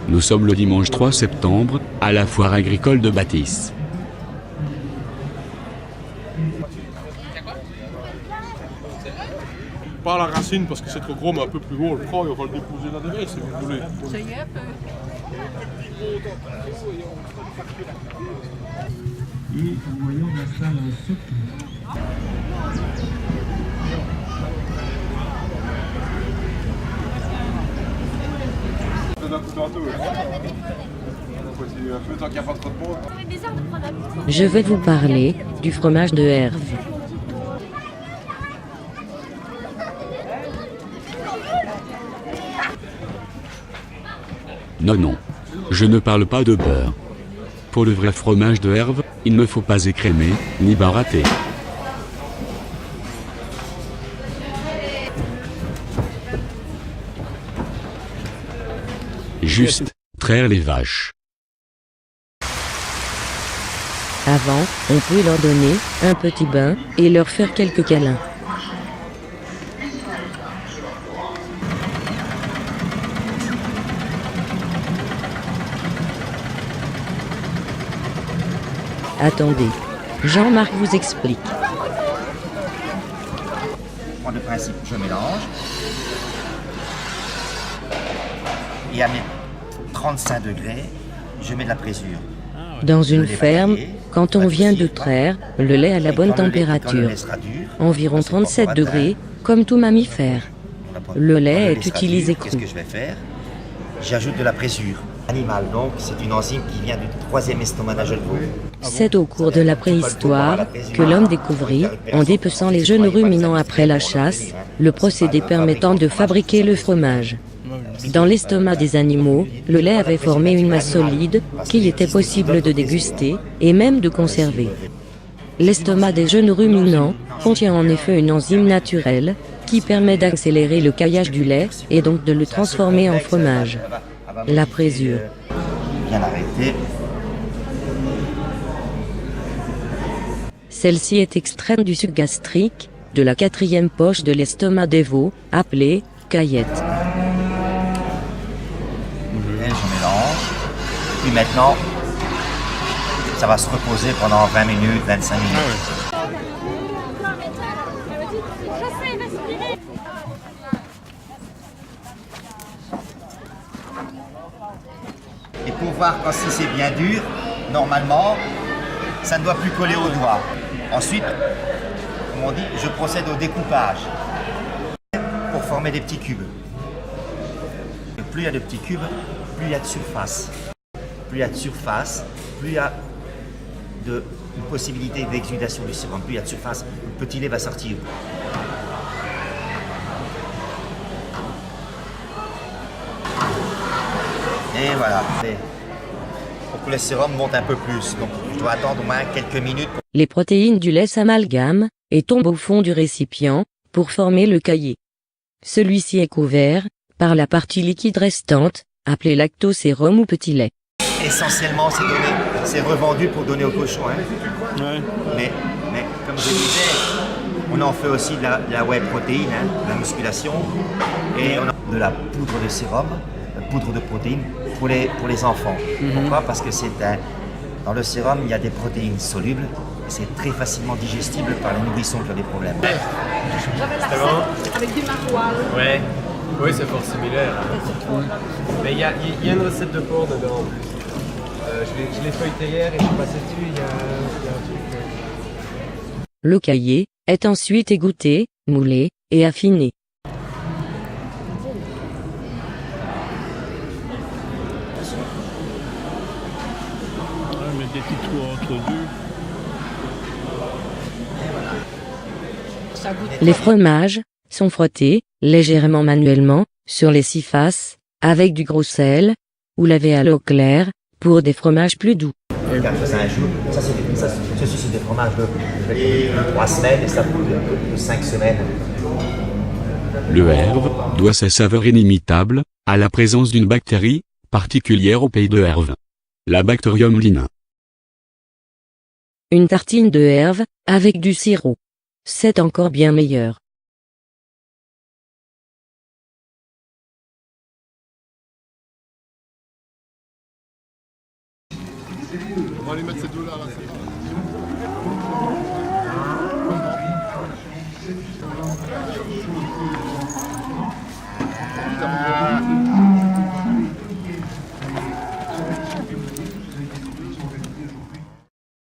Nous sommes le dimanche 3 septembre, à la foire agricole de Bâtisse. Pas à la racine parce que c'est trop gros, mais un peu plus haut, on le prend et on va le déposer là derrière si vous voulez. Ça y est, un peu. Et en voyant la salle surtout. Je vais vous parler du fromage de Herve. Non, je ne parle pas de beurre. Pour le vrai fromage de Herve, il ne faut pas écrémer, ni baratter. Juste, traire les vaches. Avant, on peut leur donner un petit bain et leur faire quelques câlins. Attendez, Jean-Marc vous explique. Pour le principe, je mélange. Et à mes 35 degrés, je mets de la présure. Dans une ferme, quand on vient de traire le lait à la bonne température, environ 37 degrés, comme tout mammifère, le lait est utilisé cru. Qu'est-ce que je vais faire? J'ajoute de la présure animale, donc c'est une enzyme qui vient du 3e estomac d'un jeune veau. C'est au cours de la préhistoire que l'homme découvrit, en dépeçant les jeunes ruminants après la chasse, le procédé permettant de fabriquer le fromage. Dans l'estomac des animaux, le lait avait formé une masse solide qu'il était possible de déguster et même de conserver. L'estomac des jeunes ruminants contient en effet une enzyme naturelle qui permet d'accélérer le caillage du lait et donc de le transformer en fromage. La présure. Bien arrêté. Celle-ci est extraite du suc gastrique, de la 4e poche de l'estomac des veaux, appelée caillette. Et je mélange. Puis maintenant, ça va se reposer pendant 20 minutes, 25 minutes. Et pour voir quand si c'est bien dur, normalement, ça ne doit plus coller au doigt. Ensuite, comme on dit, je procède au découpage pour former des petits cubes. Et plus il y a de petits cubes, plus il y a de surface. Plus il y a de surface, plus il y a une possibilité d'exudation du sérum. Plus il y a de surface, le petit lait va sortir. Et voilà. Pour que le sérum monte un peu plus. Donc je dois attendre au moins quelques minutes. Les protéines du lait s'amalgament et tombent au fond du récipient pour former le caillé. Celui-ci est couvert par la partie liquide restante, appelée lactosérum ou petit lait. Essentiellement, c'est revendu pour donner aux cochons. Hein. Ouais. Mais comme je disais, on en fait aussi de la whey protéine, hein, de la musculation, et on a de la poudre de sérum, poudre de protéines pour les enfants. Pourquoi? Parce que dans le sérum, il y a des protéines solubles et c'est très facilement digestible par les nourrissons qui ont des problèmes. C'était bon? Avec du maroilles. Ouais. Oui, c'est fort similaire. Hein. Mais il y a une recette de porc dedans en plus. Je l'ai feuilleté hier et je suis passé dessus, il y a un truc. Le caillé est ensuite égoutté, moulé et affiné. Des petits trous entre deux. Les fromages sont frottés légèrement manuellement sur les 6 faces avec du gros sel ou lavés à l'eau claire pour des fromages plus doux. C'est un jour. Ceci c'est des fromages de 3 semaines et ça de 5 semaines. Le Herve doit sa saveur inimitable à la présence d'une bactérie particulière au pays de Herve. la Bacterium lina. Une tartine de herve, avec du sirop. C'est encore bien meilleur. On va aller mettre ces deux-là là. C'est pas...